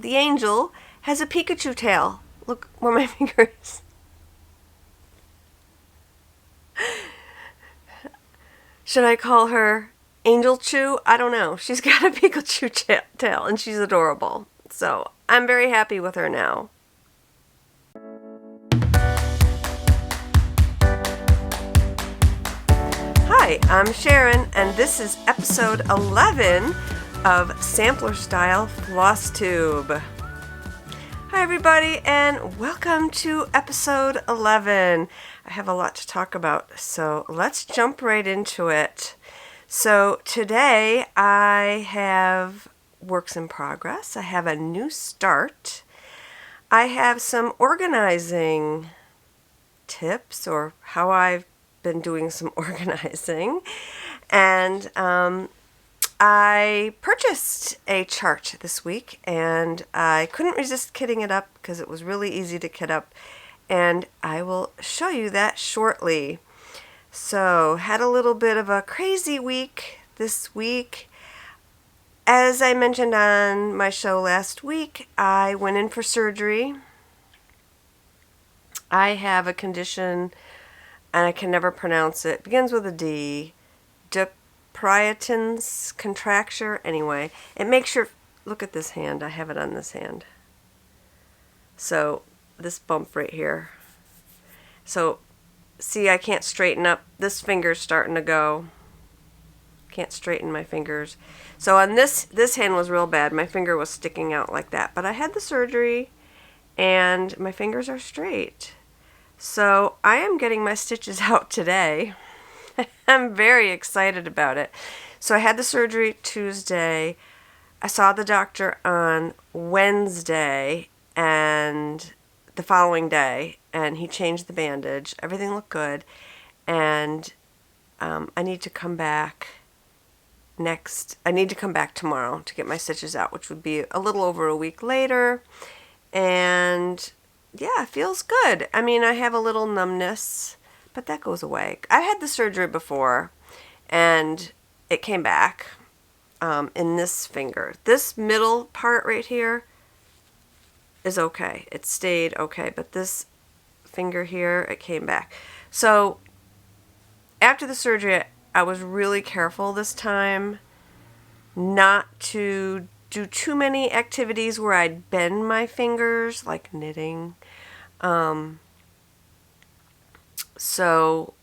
the angel has a Pikachu tail. Look where my finger is. Should I call her Angel Chew? I don't know. She's got a Pikachu tail and she's adorable. So I'm very happy with her now. Hi, I'm Sharon, and this is episode 11 of Sampler Style Flosstube. Hi everybody, and welcome to episode 11. I have a lot to talk about, so let's jump right into it. So today I have works in progress. I have a new start. I have some organizing tips, or how I've been doing some organizing, and I purchased a chart this week, and I couldn't resist kitting it up because it was really easy to kit up, and I will show you that shortly. So, had a little bit of a crazy week this week. As I mentioned on my show last week, I went in for surgery. I have a condition, and I can never pronounce it. It begins with a D. Brieton's contracture. Anyway, it makes your, look at this hand. I have it on this hand. So this bump right here. So see, I can't straighten up. This finger's starting to go. Can't straighten my fingers. So on this hand was real bad. My finger was sticking out like that. But I had the surgery and my fingers are straight. So I am getting my stitches out today. I'm very excited about it. So I had the surgery Tuesday. I saw the doctor on Wednesday and the following day, and he changed the bandage. Everything looked good, and I need to come back tomorrow to get my stitches out, which would be a little over a week later. And yeah, it feels good. I mean, I have a little numbness, but that goes away. I had the surgery before, and it came back in this finger. This middle part right here is okay. It stayed okay, but this finger here, it came back. So after the surgery, I was really careful this time not to do too many activities where I'd bend my fingers, like knitting. So,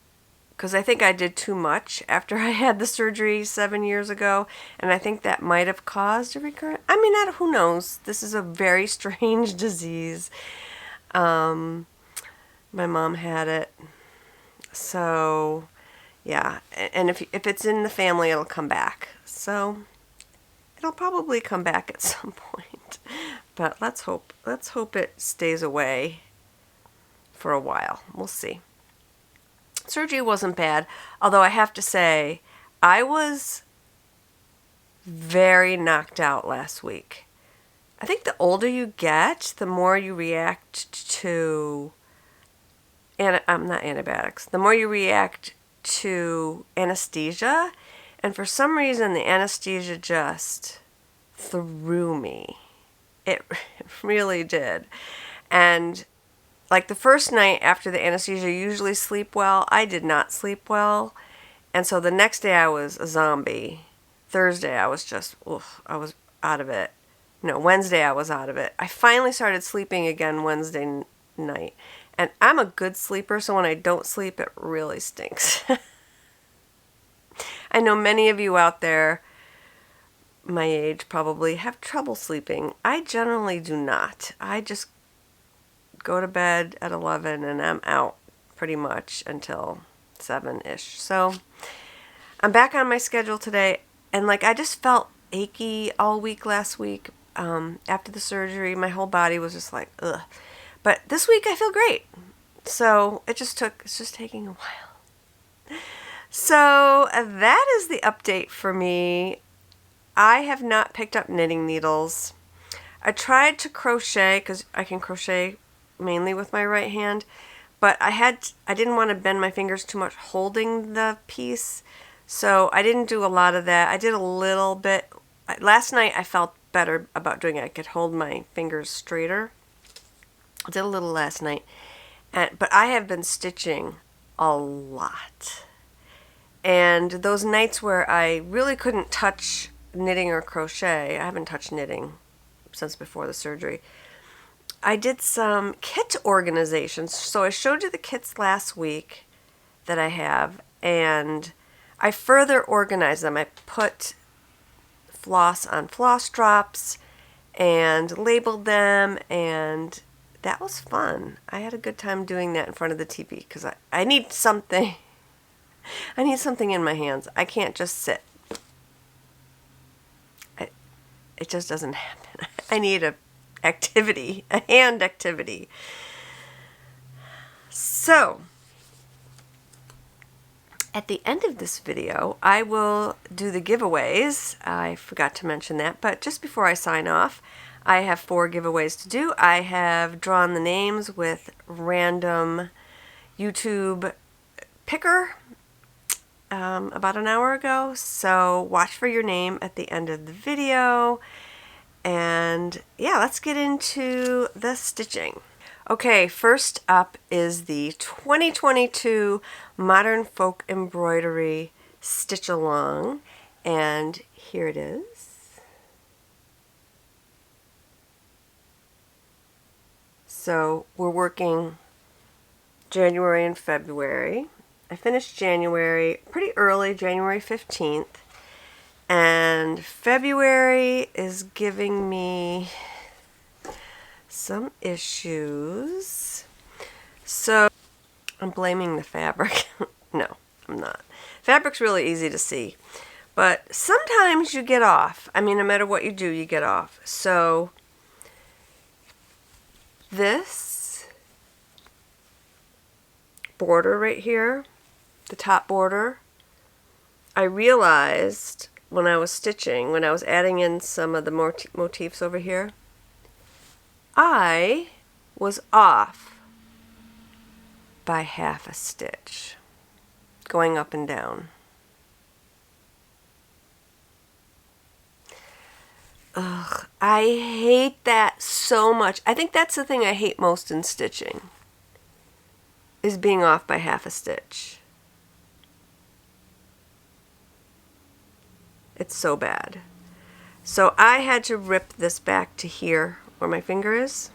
because I think I did too much after I had the surgery 7 years ago, and I think that might have caused a recurrent. I mean, who knows? This is a very strange disease. My mom had it. So, yeah, and if it's in the family, it'll come back. So, it'll probably come back at some point. But let's hope it stays away for a while. We'll see. Surgery wasn't bad, although I have to say, I was very knocked out last week. I think the older you get, the more you react to, not antibiotics, the more you react to anesthesia, and for some reason the anesthesia just threw me. It really did. And like the first night after the anesthesia, you usually sleep well. I did not sleep well. And so the next day I was a zombie. Thursday I was just, I was out of it. No, Wednesday I was out of it. I finally started sleeping again Wednesday night. And I'm a good sleeper, so when I don't sleep, it really stinks. I know many of you out there, my age probably, have trouble sleeping. I generally do not. I just go to bed at 11 and I'm out pretty much until 7-ish. So I'm back on my schedule today, and like I just felt achy all week last week. After the surgery, my whole body was just like, ugh. But this week I feel great. So it's just taking a while. So that is the update for me. I have not picked up knitting needles. I tried to crochet because I can crochet mainly with my right hand, but I didn't want to bend my fingers too much holding the piece, so I didn't do a lot of that. I did a little bit. Last night I felt better about doing it. I could hold my fingers straighter. I did a little last night, but I have been stitching a lot. And those nights where I really couldn't touch knitting or crochet, I haven't touched knitting since before the surgery, I did some kit organizations. So I showed you the kits last week that I have, and I further organized them. I put floss on floss drops and labeled them, and that was fun. I had a good time doing that in front of the TV because I need something. I need something in my hands. I can't just sit. It just doesn't happen. I need a activity, a hand activity. So, at the end of this video, I will do the giveaways. I forgot to mention that, but just before I sign off, I have 4 giveaways to do. I have drawn the names with random YouTube picker about an hour ago, so watch for your name at the end of the video. And yeah, let's get into the stitching. Okay, first up is the 2022 Modern Folk Embroidery Stitch Along, and here it is. So we're working January and February. I finished January pretty early, January 15th, and February is giving me some issues. So I'm blaming the fabric. No, I'm not. Fabric's really easy to see, but sometimes you get off. I mean, no matter what you do, you get off. So this border right here, the top border, I realized when I was stitching, when I was adding in some of the motifs over here, I was off by half a stitch going up and down. Ugh, I hate that so much. I think that's the thing I hate most in stitching, is being off by half a stitch. It's so bad. So I had to rip this back to here where my finger is.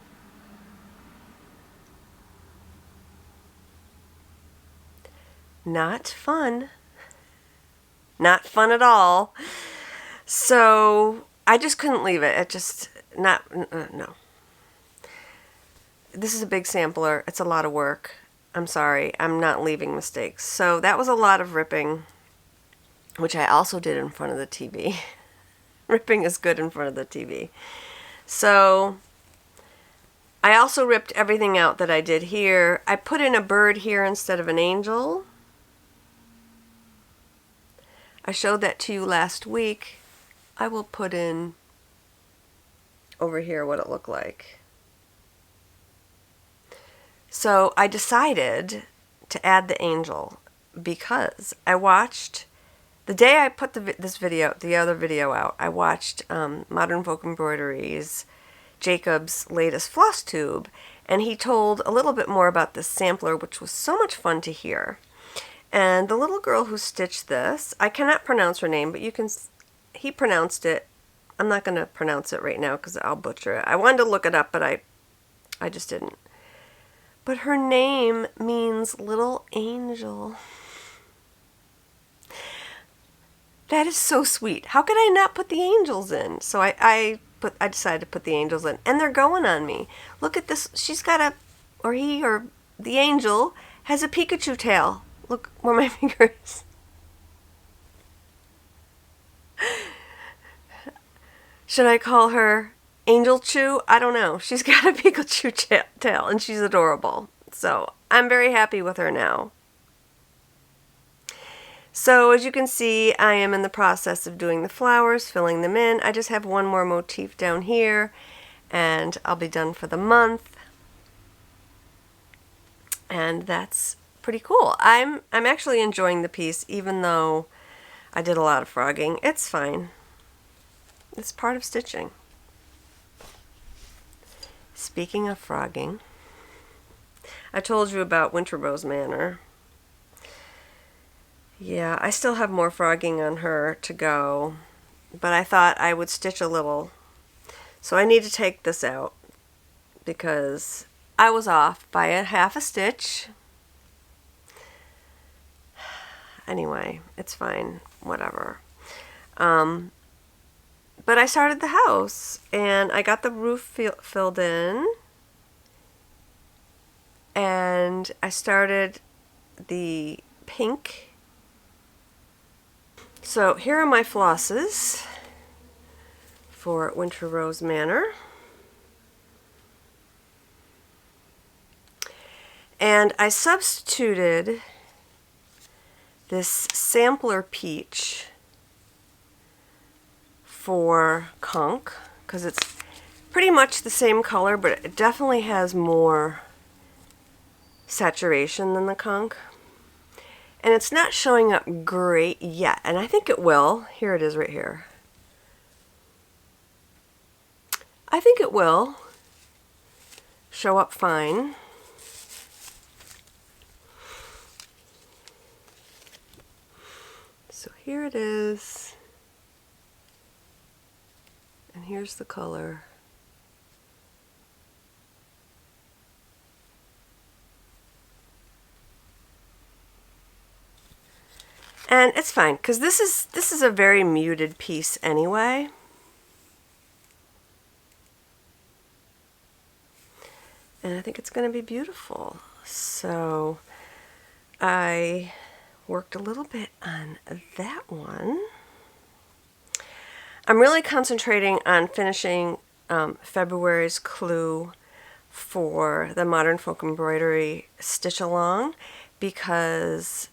Not fun. Not fun at all. So I just couldn't leave it. It just, no. This is a big sampler. It's a lot of work. I'm sorry. I'm not leaving mistakes. So that was a lot of ripping, which I also did in front of the TV. Ripping is good in front of the TV. So I also ripped everything out that I did here. I put in a bird here instead of an angel. I showed that to you last week. I will put in over here what it looked like. So I decided to add the angel because I watched, the day I put the other video out, I watched Modern Folk Embroidery's Jacob's latest Flosstube, and he told a little bit more about this sampler, which was so much fun to hear. And the little girl who stitched this, I cannot pronounce her name, but he pronounced it. I'm not going to pronounce it right now because I'll butcher it. I wanted to look it up, but I just didn't. But her name means little angel. That is so sweet. How could I not put the angels in? So I decided to put the angels in, and they're going on me. Look at this. She's got or the angel has a Pikachu tail. Look where my finger is. Should I call her Angel Chew? I don't know. She's got a Pikachu tail, and she's adorable. So I'm very happy with her now. So as you can see, I am in the process of doing the flowers, filling them in. I just have one more motif down here, and I'll be done for the month. And that's pretty cool. I'm actually enjoying the piece, even though I did a lot of frogging. It's fine. It's part of stitching. speaking of frogging, I told you about Winter Rose Manor. Yeah, I still have more frogging on her to go, but I thought I would stitch a little. So I need to take this out because I was off by a half a stitch. Anyway, it's fine, whatever. But I started the house and I got the roof filled in, and I started the pink. So here are my flosses for Winter Rose Manor. And I substituted this sampler peach for conch because it's pretty much the same color, but it definitely has more saturation than the conch. And it's not showing up great yet, and I think it will. Here it is right here. I think it will show up fine. So here it is. And here's the color. And it's fine because this is a very muted piece anyway. And I think it's going to be beautiful. So I worked a little bit on that one. I'm really concentrating on finishing February's clue for the Modern Folk Embroidery Stitch Along because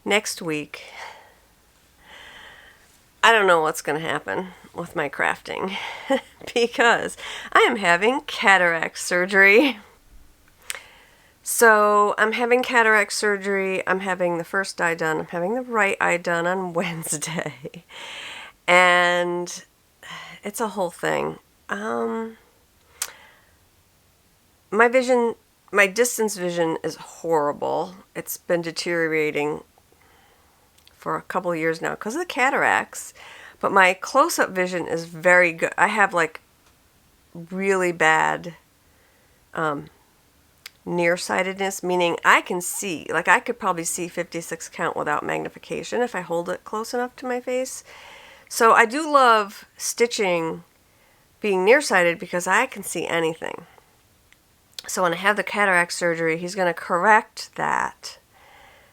next week I don't know what's going to happen with my crafting because I am having cataract surgery. So I'm having cataract surgery. I'm having the first eye done. I'm having the right eye done on Wednesday. And it's a whole thing. My distance vision is horrible. It's been deteriorating for a couple of years now because of the cataracts. But my close-up vision is very good. I have like really bad nearsightedness, meaning I can see, like I could probably see 56 count without magnification if I hold it close enough to my face. So I do love stitching being nearsighted because I can see anything. So when I have the cataract surgery, he's going to correct that.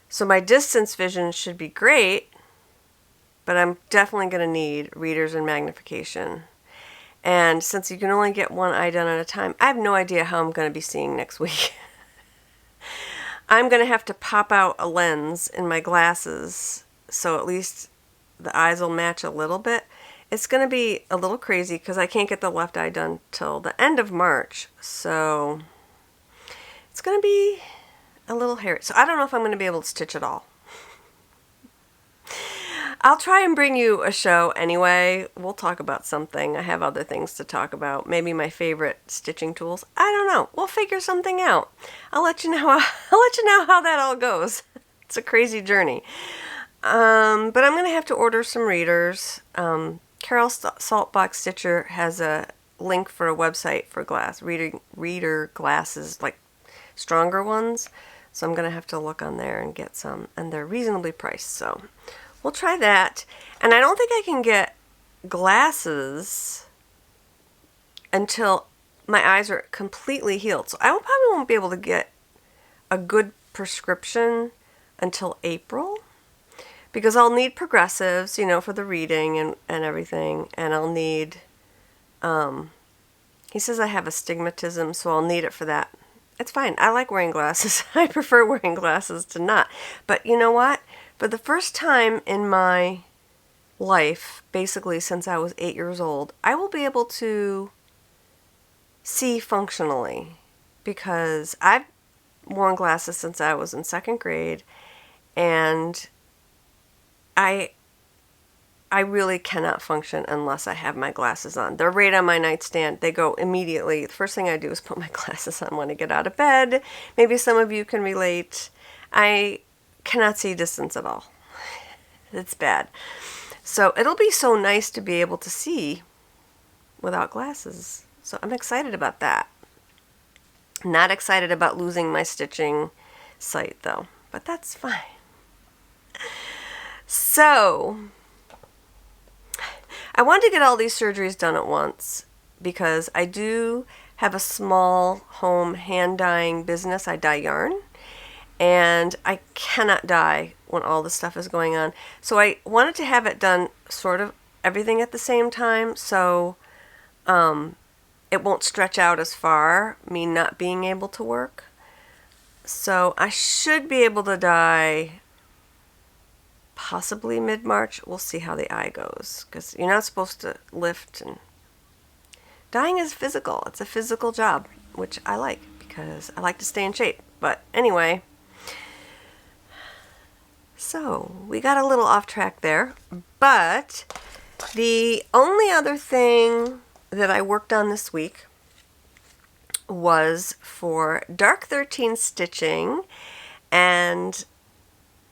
So my distance vision should be great, but I'm definitely going to need readers and magnification. And since you can only get one eye done at a time, I have no idea how I'm going to be seeing next week. I'm going to have to pop out a lens in my glasses so at least the eyes will match a little bit. It's going to be a little crazy because I can't get the left eye done till the end of March. So it's going to be a little hairy. So I don't know if I'm going to be able to stitch at all. I'll try and bring you a show anyway. We'll talk about something. I have other things to talk about. Maybe my favorite stitching tools. I don't know. We'll figure something out. I'll let you know. I'll let you know how that all goes. It's a crazy journey. But I'm going to have to order some readers. Carol Saltbox Stitcher has a link for a website for reader glasses, like stronger ones. So I'm going to have to look on there and get some. And they're reasonably priced, so we'll try that. And I don't think I can get glasses until my eyes are completely healed. So I probably won't be able to get a good prescription until April. Because I'll need progressives, you know, for the reading and everything. And I'll need, he says I have astigmatism, so I'll need it for that. It's fine. I like wearing glasses. I prefer wearing glasses to not. But you know what? For the first time in my life, basically since I was 8 years old, I will be able to see functionally. Because I've worn glasses since I was in 2nd grade. And I I really cannot function unless I have my glasses on. They're right on my nightstand. They go immediately. The first thing I do is put my glasses on when I get out of bed. Maybe some of you can relate. I cannot see distance at all. It's bad. So it'll be so nice to be able to see without glasses. So I'm excited about that. Not excited about losing my stitching sight though, but that's fine. So I wanted to get all these surgeries done at once because I do have a small home hand dyeing business. I dye yarn, and I cannot dye when all this stuff is going on. So I wanted to have it done sort of everything at the same time, so it won't stretch out as far, me not being able to work. So I should be able to dye possibly mid-March. We'll see how the eye goes, because you're not supposed to lift, and dyeing is physical. It's a physical job, which I like because I like to stay in shape. But anyway, so we got a little off track there, but the only other thing that I worked on this week was for Dark 13 stitching. And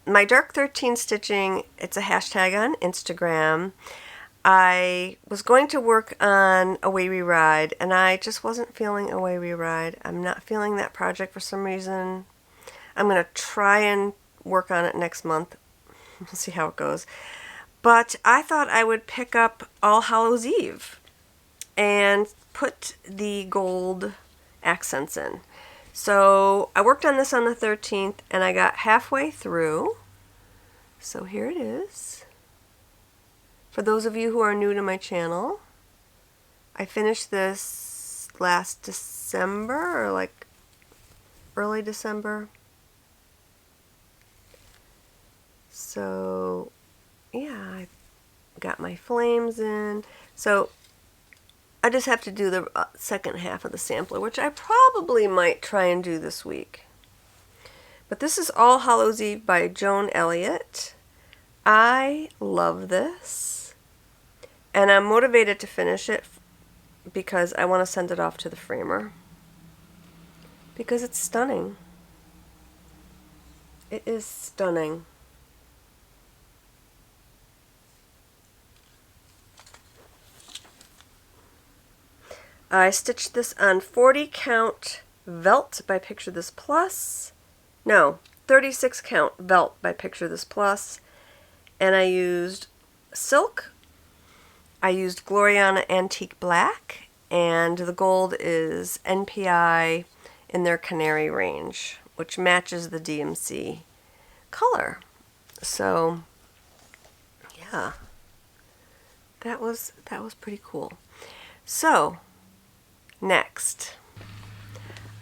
my Dark 13 stitching, it's a hashtag on Instagram. I was going to work on Away We Ride, and I just wasn't feeling Away We Ride. I'm not feeling that project for some reason. I'm going to try and work on it next month. We'll see how it goes. But I thought I would pick up All Hallows Eve and put the gold accents in. So I worked on this on the 13th, and I got halfway through. So here it is. For those of you who are new to my channel, I finished this last December, or like early December. So yeah, I got my flames in. So I just have to do the second half of the sampler, which I probably might try and do this week. But this is All Hallows Eve by Joan Elliott. I love this, and I'm motivated to finish it because I want to send it off to the framer because it's stunning. It is stunning. I stitched this on 40 count Velt by Picture This Plus. No, 36 count Velt by Picture This Plus. And I used silk. I used Glorianna Antique Black. And the gold is NPI in their Canary range, which matches the DMC color. So, yeah. That was pretty cool. So, next,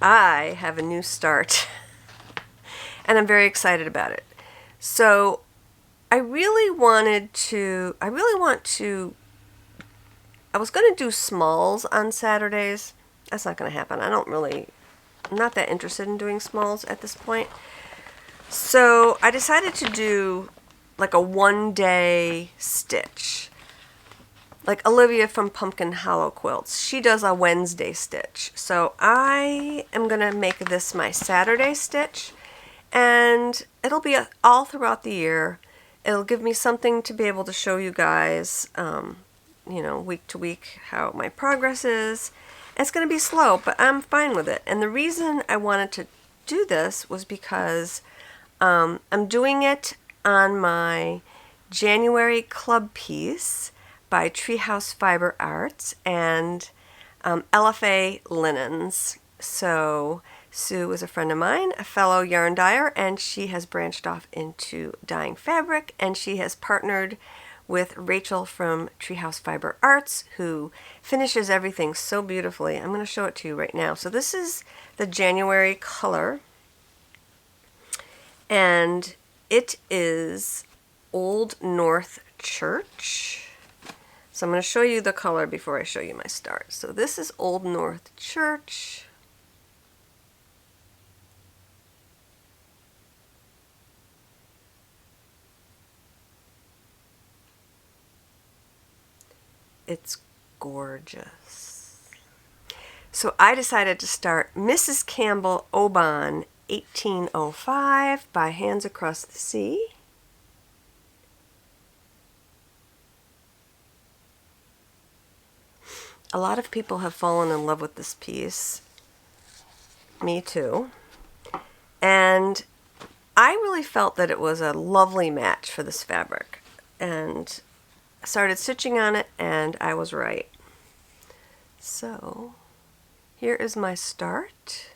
I have a new start, and I'm very excited about it. So I was going to do smalls on Saturdays. That's not going to happen. I'm not that interested in doing smalls at this point. So I decided to do like a one-day stitch. Like Olivia from Pumpkin Hollow Quilts, she does a Wednesday stitch. So I am going to make this my Saturday stitch, and it'll be all throughout the year. It'll give me something to be able to show you guys, week to week how my progress is. It's going to be slow, but I'm fine with it. And the reason I wanted to do this was because I'm doing it on my January club piece by Treehouse Fiber Arts and LFA Linens. So Sue is a friend of mine, a fellow yarn dyer, and she has branched off into dyeing fabric, and she has partnered with Rachel from Treehouse Fiber Arts, who finishes everything so beautifully. I'm going to show it to you right now. So this is the January color, and it is Old North Church. So I'm going to show you the color before I show you my start. So this is Old North Church. it's gorgeous. So I decided to start Mrs. Campbell Oban 1805 by Hands Across the Sea. A lot of people have fallen in love with this piece. Me too. And I really felt that it was a lovely match for this fabric. And I started stitching on it and I was right. So here is my start.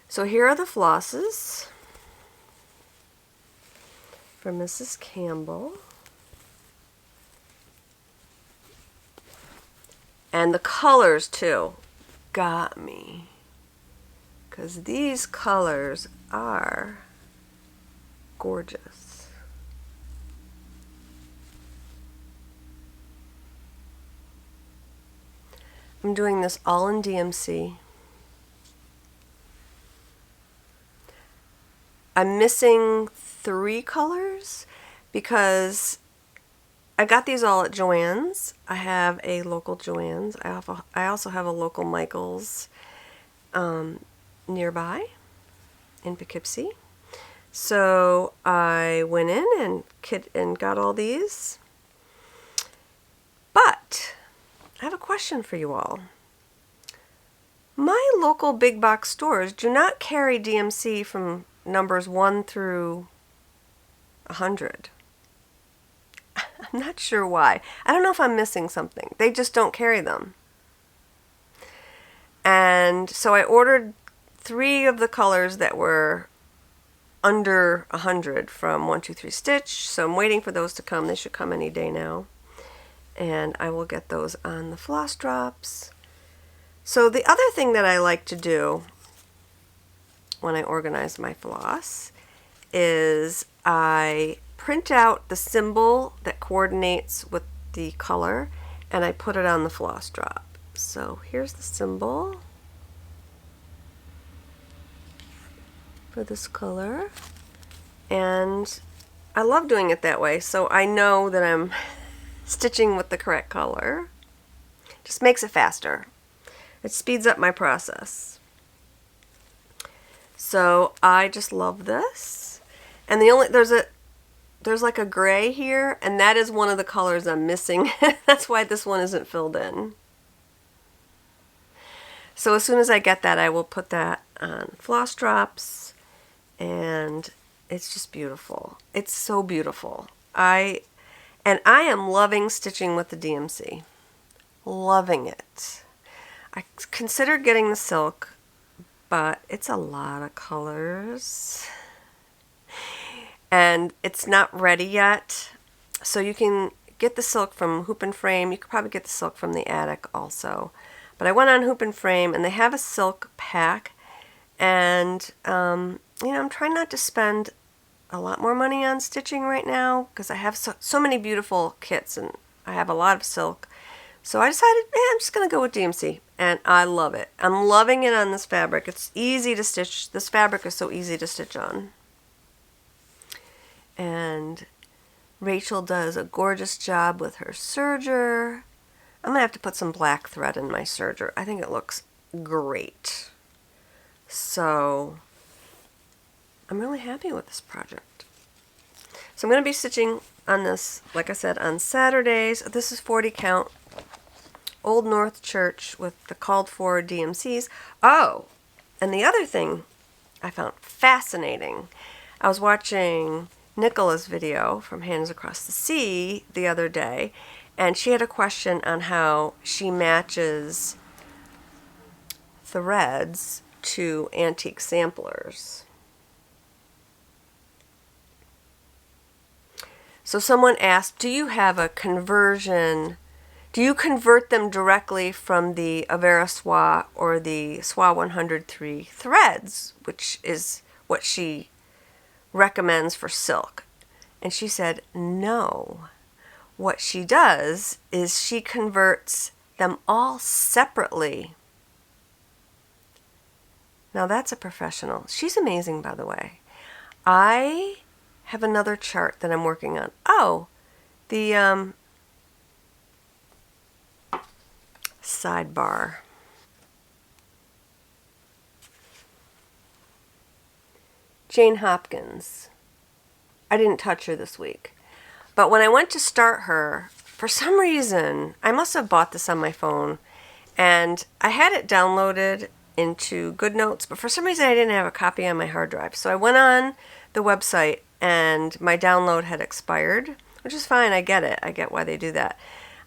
So here are the flosses for Mrs. Campbell. And the colors too got me, because these colors are gorgeous. I'm doing this all in DMC. I'm missing 3 colors because I got these all at Joann's. I have a local Joann's. I also have a local Michael's nearby in Poughkeepsie. So I went in and got all these. But I have a question for you all. My local big box stores do not carry DMC from numbers 1 through 100. I'm not sure why. I don't know if I'm missing something. They just don't carry them. And so I ordered 3 of the colors that were under 100 from 123 Stitch. So I'm waiting for those to come. They should come any day now. And I will get those on the floss drops. So the other thing that I like to do when I organize my floss is I print out the symbol that coordinates with the color and I put it on the floss drop. So here's the symbol for this color, and I love doing it that way, so I know that I'm stitching with the correct color. Just makes it faster. It speeds up my process. So I just love this. And there's like a gray here, and that is one of the colors I'm missing. That's why this one isn't filled in. So as soon as I get that, I will put that on floss drops, and it's just beautiful. It's so beautiful. I am loving stitching with the DMC. Loving it. I considered getting the silk, but it's a lot of colors. And it's not ready yet. So you can get the silk from Hoop and Frame. You could probably get the silk from the attic also. But I went on Hoop and Frame, and they have a silk pack. And, you know, I'm trying not to spend a lot more money on stitching right now because I have so many beautiful kits, and I have a lot of silk. So I decided, I'm just going to go with DMC, and I love it. I'm loving it on this fabric. It's easy to stitch. This fabric is so easy to stitch on. And Rachel does a gorgeous job with her serger. I'm going to have to put some black thread in my serger. I think it looks great. So I'm really happy with this project. So I'm going to be stitching on this, like I said, on Saturdays. This is 40 count. Old North Church with the called for DMCs. Oh, and the other thing I found fascinating, I was watching Nicola's video from Hands Across the Sea the other day, and she had a question on how she matches threads to antique samplers. So someone asked, do you have a conversion? Do you convert them directly from the Avera Soie or the Soie 103 threads, which is what she recommends for silk? And she said, no. What she does is she converts them all separately. Now that's a professional. She's amazing, by the way. I have another chart that I'm working on. Oh, the sidebar. Jane Hopkins. I didn't touch her this week. But when I went to start her, for some reason, I must have bought this on my phone, and I had it downloaded into GoodNotes, but for some reason I didn't have a copy on my hard drive. So I went on the website, and my download had expired, which is fine. I get it. I get why they do that.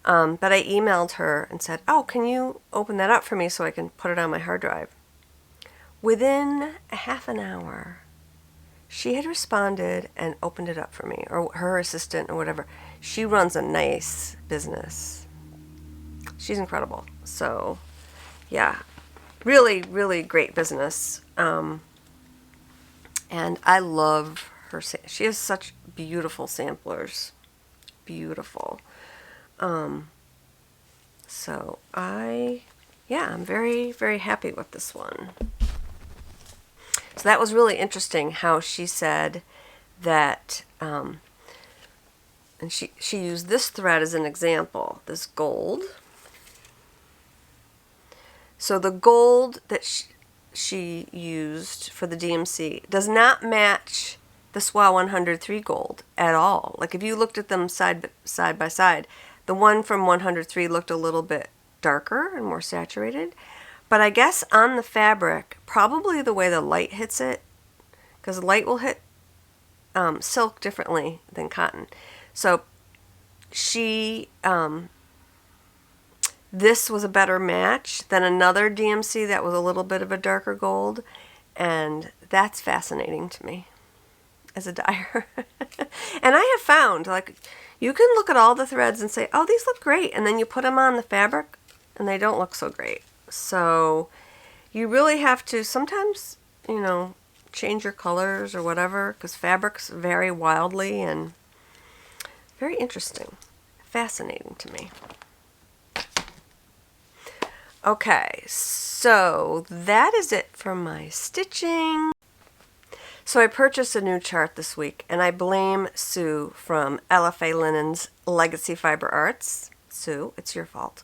But I emailed her and said, oh, can you open that up for me so I can put it on my hard drive? Within a half an hour, she had responded and opened it up for me, or her assistant or whatever. She runs a nice business. She's incredible. So, yeah, really, really great business. And I love her. She has such beautiful samplers. Beautiful. So I'm very, very happy with this one. So that was really interesting how she said that, and she used this thread as an example, this gold. So the gold that she used for the DMC does not match the SWA 103 gold at all. Like if you looked at them side by side, the one from 103 looked a little bit darker and more saturated. But I guess on the fabric, probably the way the light hits it, because light will hit silk differently than cotton. So this was a better match than another DMC that was a little bit of a darker gold, and that's fascinating to me as a dyer. And I have found, like, you can look at all the threads and say, oh, these look great, and then you put them on the fabric, and they don't look so great. So you really have to sometimes, change your colors or whatever, because fabrics vary wildly, and very interesting, fascinating to me. Okay, so that is it for my stitching. So I purchased a new chart this week, and I blame Sue from LFA Linen's Legacy Fiber Arts. Sue, it's your fault.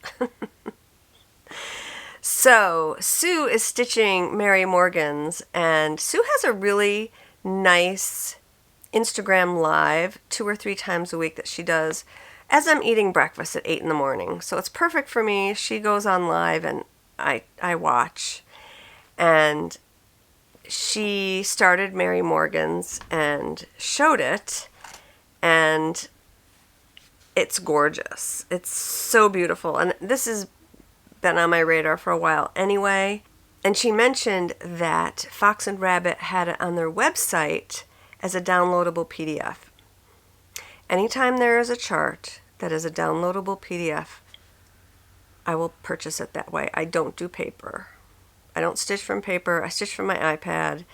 So Sue is stitching Mary Morgan's, and Sue has a really nice Instagram live 2 or 3 times a week that she does as I'm eating breakfast at 8 in the morning. So it's perfect for me. She goes on live and I watch. And she started Mary Morgan's and showed it, and it's gorgeous. It's so beautiful. And this has been on my radar for a while anyway. And she mentioned that Fox and Rabbit had it on their website as a downloadable PDF. Anytime there is a chart that is a downloadable PDF, I will purchase it that way. I don't do paper. I don't stitch from paper. I stitch from my iPad.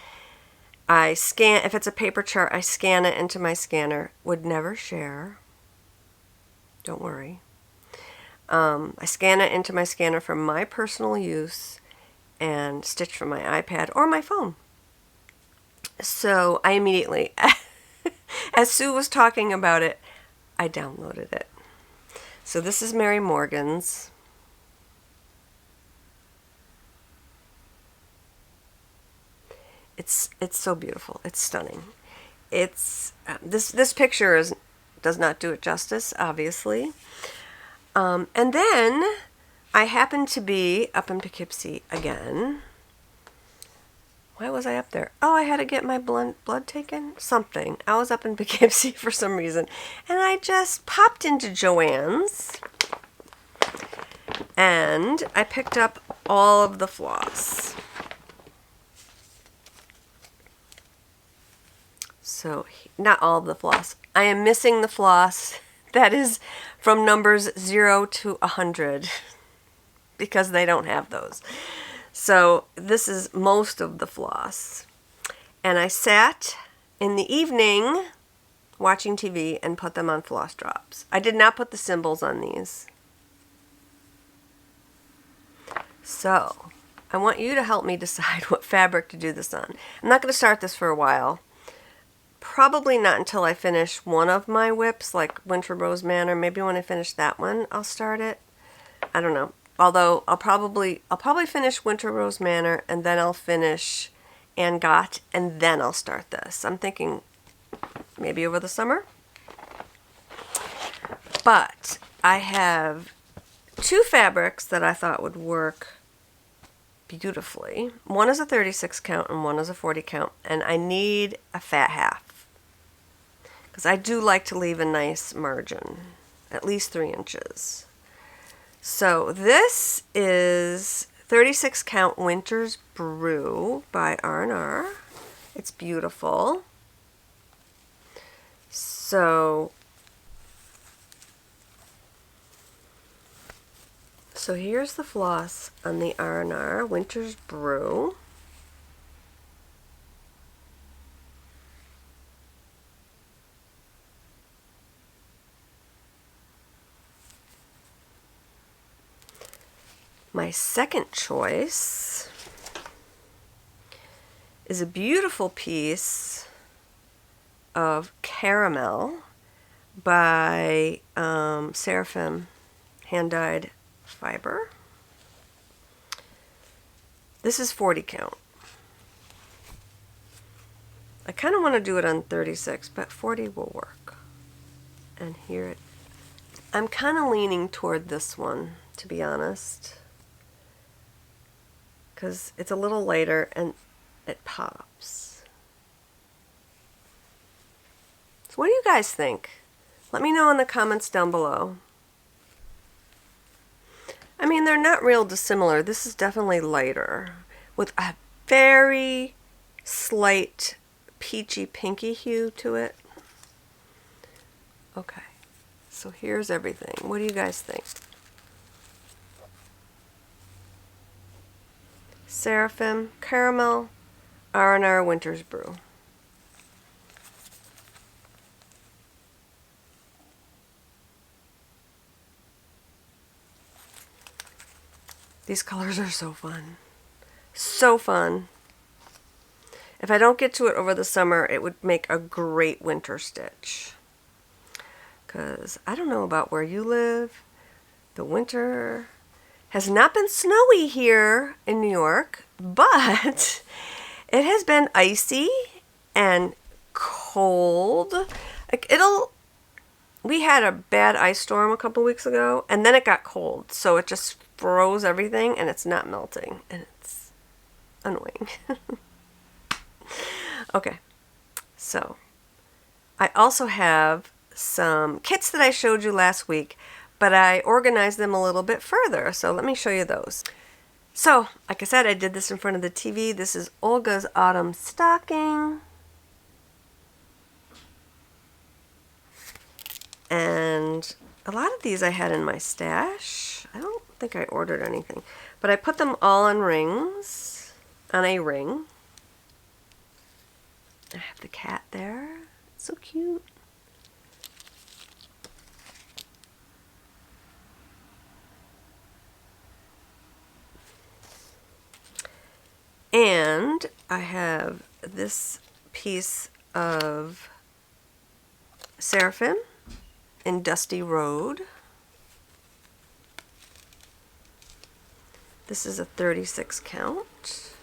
I scan, if it's a paper chart, I scan it into my scanner. Would never share. Don't worry. I scan it into my scanner for my personal use and stitch from my iPad or my phone. So I immediately, as Sue was talking about it, I downloaded it. So this is Mary Morgan's. It's so beautiful. It's stunning. It's this picture does not do it justice, obviously. And then I happened to be up in Poughkeepsie again. Why was I up there? Oh, I had to get my blood taken? Something. I was up in Poughkeepsie for some reason. And I just popped into Joann's. And I picked up all of the floss. So, not all of the floss. I am missing the floss that is from numbers 0 to 100 because they don't have those. So this is most of the floss. And I sat in the evening watching TV and put them on floss drops. I did not put the symbols on these. So I want you to help me decide what fabric to do this on. I'm not going to start this for a while. Probably not until I finish one of my whips, like Winter Rose Manor. Maybe when I finish that one, I'll start it. I don't know. Although I'll probably finish Winter Rose Manor, and then I'll finish Gott, and then I'll start this. I'm thinking maybe over the summer. But I have two fabrics that I thought would work beautifully. One is a 36 count and one is a 40 count, and I need a fat half because I do like to leave a nice margin, at least 3 inches. So this is 36 count Winter's Brew by R&R. It's beautiful. So here's the floss on the R&R Winter's Brew. My second choice is a beautiful piece of Caramel by Seraphim hand-dyed fiber. This is 40 count. I kind of want to do it on 36, but 40 will work. And here I'm kind of leaning toward this one, to be honest, because it's a little lighter and it pops. So what do you guys think? Let me know in the comments down below. I mean, they're not real dissimilar. This is definitely lighter with a very slight peachy pinky hue to it. Okay, so here's everything. What do you guys think? Seraphim, Caramel, R&R Winter's Brew. These colors are so fun. So fun. If I don't get to it over the summer, it would make a great winter stitch. Because I don't know about where you live. The winter has not been snowy here in New York, but it has been icy and cold. We had a bad ice storm a couple weeks ago, and then it got cold, so it just froze everything, and it's not melting, and it's annoying. Okay, so I also have some kits that I showed you last week, but I organized them a little bit further, so let me show you those. So, like I said, I did this in front of the TV. This is Olga's Autumn Stocking. And a lot of these I had in my stash. I don't think I ordered anything, but I put them all on rings, on a ring. I have the cat there. It's so cute. And I have this piece of Seraphim in Dusty Road. This is a 36 count.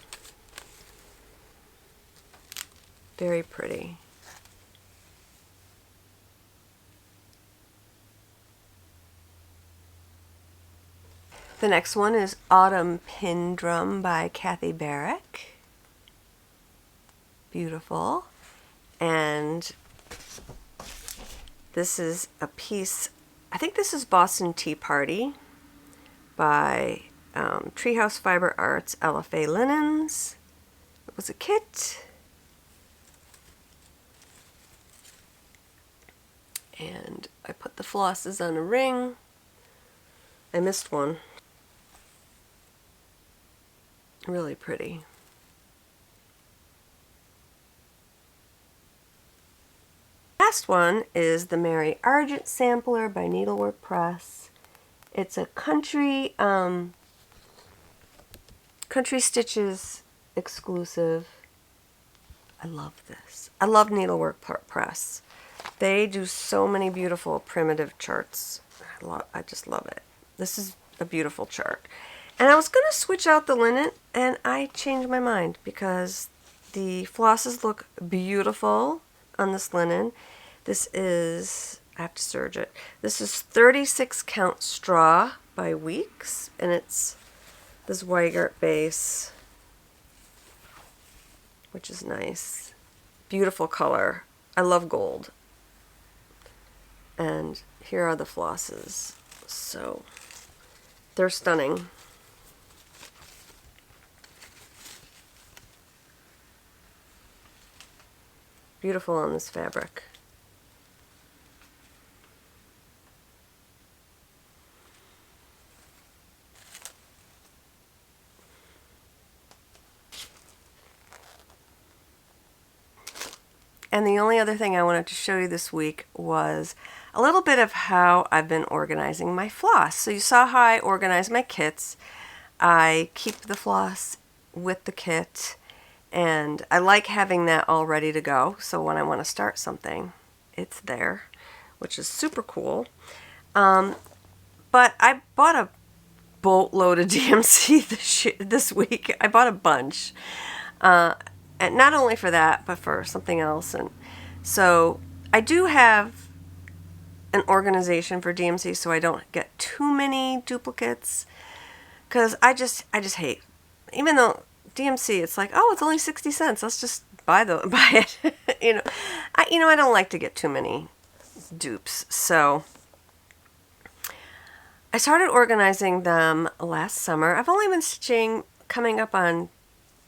Very pretty. The next one is Autumn Pin Drum by Kathy Barrick. Beautiful. And this is a piece, I think this is Boston Tea Party by Treehouse Fiber Arts LFA Linens. It was a kit. And I put the flosses on a ring. I missed one. Really pretty. Last one is the Mary Argent Sampler by Needlework Press. It's a country Country Stitches exclusive. I love this. I love Needlework Press. They do so many beautiful primitive charts. I just love it. This is a beautiful chart. And I was going to switch out the linen, and I changed my mind because the flosses look beautiful on this linen. This is, I have to serge it. This is 36 count straw by Weeks, and it's this Weigart base, which is nice. Beautiful color. I love gold. And here are the flosses. So they're stunning. Beautiful on this fabric. And the only other thing I wanted to show you this week was a little bit of how I've been organizing my floss. So you saw how I organize my kits. I keep the floss with the kit, and I like having that all ready to go. So when I want to start something, it's there, which is super cool. But I bought a boatload of DMC this week. I bought a bunch. And not only for that, but for something else. And so I do have an organization for DMC so I don't get too many duplicates, because I just hate, even though DMC, it's like, oh, it's only 60 cents. Let's just buy it. I don't like to get too many dupes. So I started organizing them last summer. I've only been stitching coming up on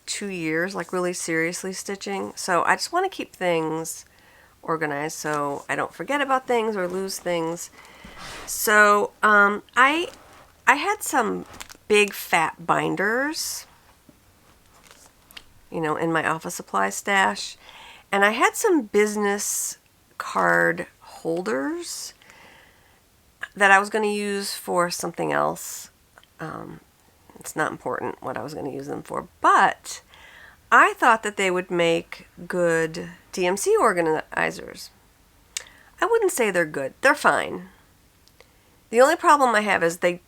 2 years, like really seriously stitching. So I just want to keep things organized so I don't forget about things or lose things. So I had some big fat binders, in my office supply stash, and I had some business card holders that I was going to use for something else. It's not important what I was going to use them for, but I thought that they would make good DMC organizers. I wouldn't say they're good. They're fine. The only problem I have is they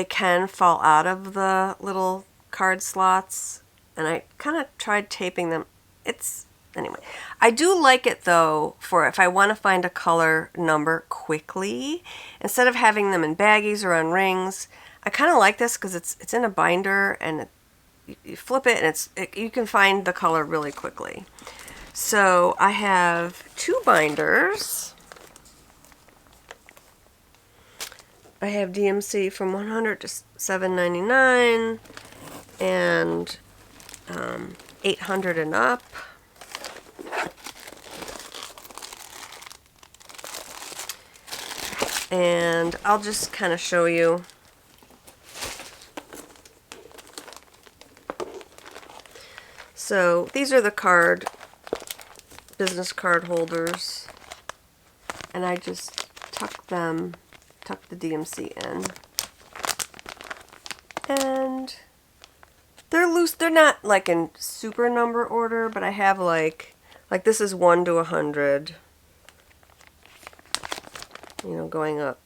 can fall out of the little card slots, and I kind of tried taping them. Anyway, I do like it though for if I want to find a color number quickly, instead of having them in baggies or on rings. I kind of like this because it's in a binder, and you flip it and you can find the color really quickly. So I have 2 binders. I have DMC from 100 to 7.99 and 800 and up. And I'll just kind of show you. So these are the business card holders, and I just tuck the DMC in, and they're loose. They're not like in super number order, but I have like this is 1 to 100, going up.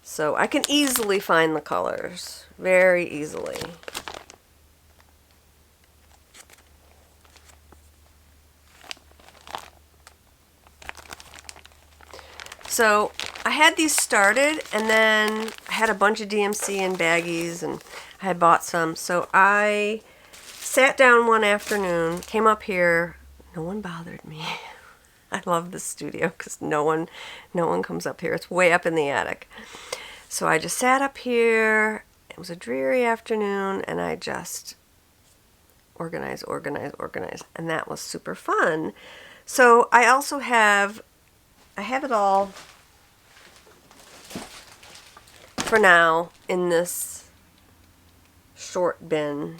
So I can easily find the colors, very easily. So I had these started, and then I had a bunch of DMC in baggies, and I had bought some. So I sat down one afternoon, came up here. No one bothered me. I love this studio because no one comes up here. It's way up in the attic. So I just sat up here. It was a dreary afternoon, and I just organize, and that was super fun. So I also have it all for now in this short bin.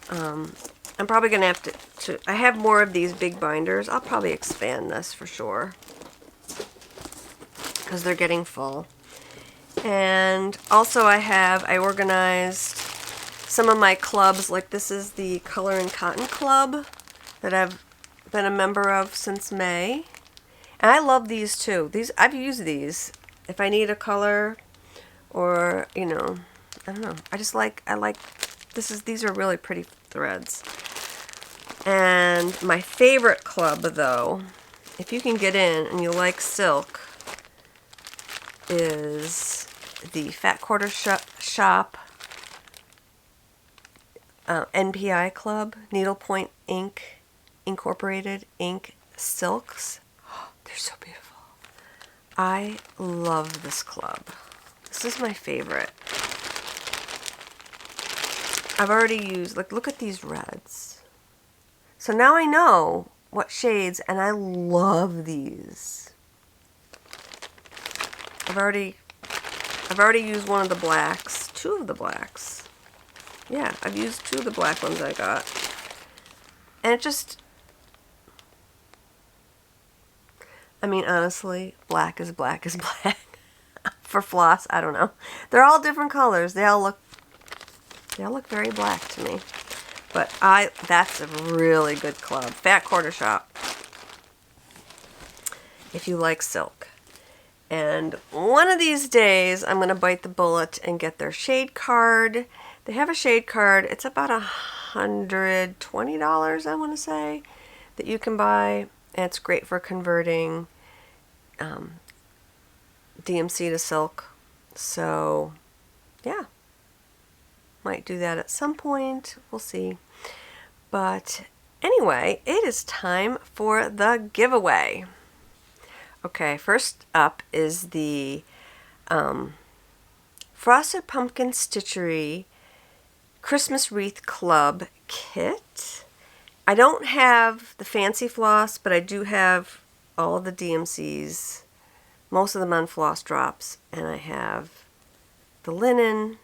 I'm probably going to have to, I have more of these big binders. I'll probably expand this for sure, because they're getting full. And also I organized some of my clubs, like this is the Color and Cotton Club that I've been a member of since May. And I love these too. I've used these if I need a color, or, you know, I don't know. I like these are really pretty threads. And my favorite club, though, if you can get in and you like silk, is the Fat Quarter Shop NPI Club, Needlepoint Ink Incorporated Ink Silks. Oh, they're so beautiful. I love this club. This is my favorite. I've already used, like, look at these reds. So now I know what shades, and I love these. I've already used one of the blacks, two of the blacks. Yeah, I've used two of the black ones I got. And it just, I mean, honestly, black is black is black. For floss, I don't know. They're all different colors. They all look very black to me. But that's a really good club. Fat Quarter Shop. If you like silk. And one of these days, I'm going to bite the bullet and get their shade card. They have a shade card. It's about $120, I want to say, that you can buy. And it's great for converting DMC to silk. So, yeah. Might do that at some point. We'll see. But anyway, it is time for the giveaway. Okay, first up is the Frosted Pumpkin Stitchery Christmas Wreath Club kit. I don't have the fancy floss, but I do have all of the DMCs, most of them on floss drops, and I have the linen,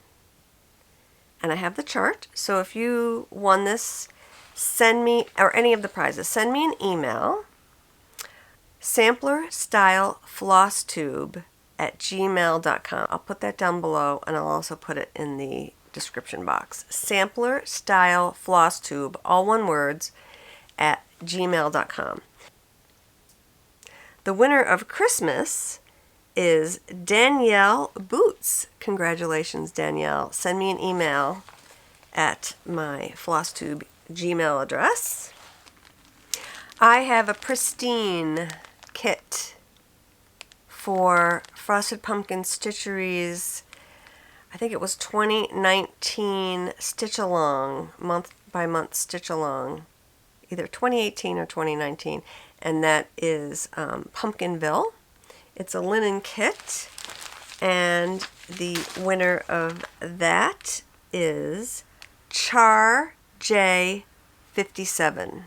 and I have the chart. So if you won this, send me, or any of the prizes, send me an email, samplerstyleflosstube@gmail.com. I'll put that down below, and I'll also put it in the description box. Samplerstyleflosstube, all one words, @gmail.com. The winner of Christmas is Danielle Boots. Congratulations, Danielle. Send me an email at my Flosstube Gmail address. I have a pristine kit for Frosted Pumpkin Stitchery's, I think it was 2019 Stitch Along, month by month Stitch Along, either 2018 or 2019, and that is Pumpkinville. It's a linen kit, and the winner of that is Char J57.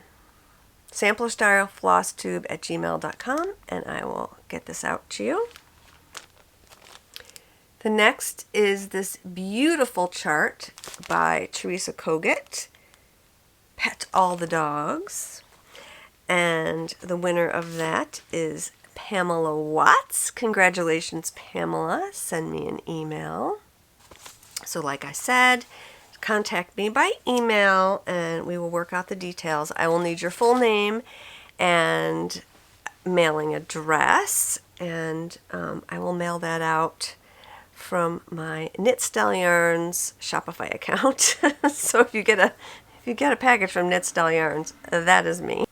Samplerstyleflosstube@gmail.com, and I will get this out to you. The next is this beautiful chart by Teresa Kogut, Pet All the Dogs. And the winner of that is Pamela Watts. Congratulations, Pamela. Send me an email. So like I said, contact me by email and we will work out the details. I will need your full name and mailing address, and I will mail that out from my Knit Style Yarns Shopify account. So if you get a package from Knit Style Yarns, that is me.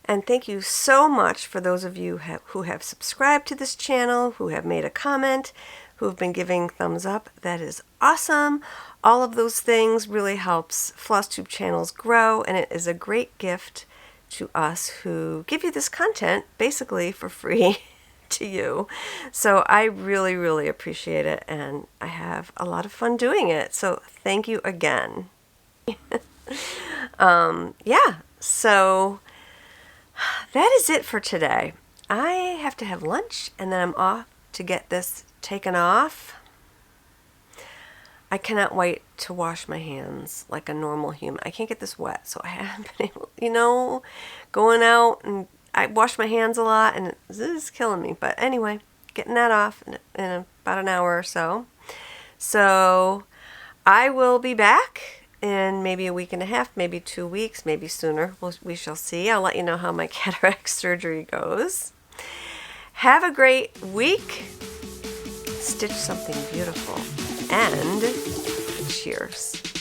And thank you so much for those of you who have subscribed to this channel, who have made a comment, who have been giving thumbs up. That is awesome. All of those things really helps Flosstube channels grow, and it is a great gift to us who give you this content basically for free to you. So I really, really appreciate it, and I have a lot of fun doing it. So thank you again. Yeah, so that is it for today. I have to have lunch, and then I'm off to get this taken off. I cannot wait to wash my hands like a normal human. I can't get this wet, so I haven't been able, going out, and I wash my hands a lot, and this is killing me. But anyway, getting that off in about an hour or so. So I will be back in maybe a week and a half, maybe 2 weeks, maybe sooner. We shall see. I'll let you know how my cataract surgery goes. Have a great week. Stitch something beautiful. And cheers.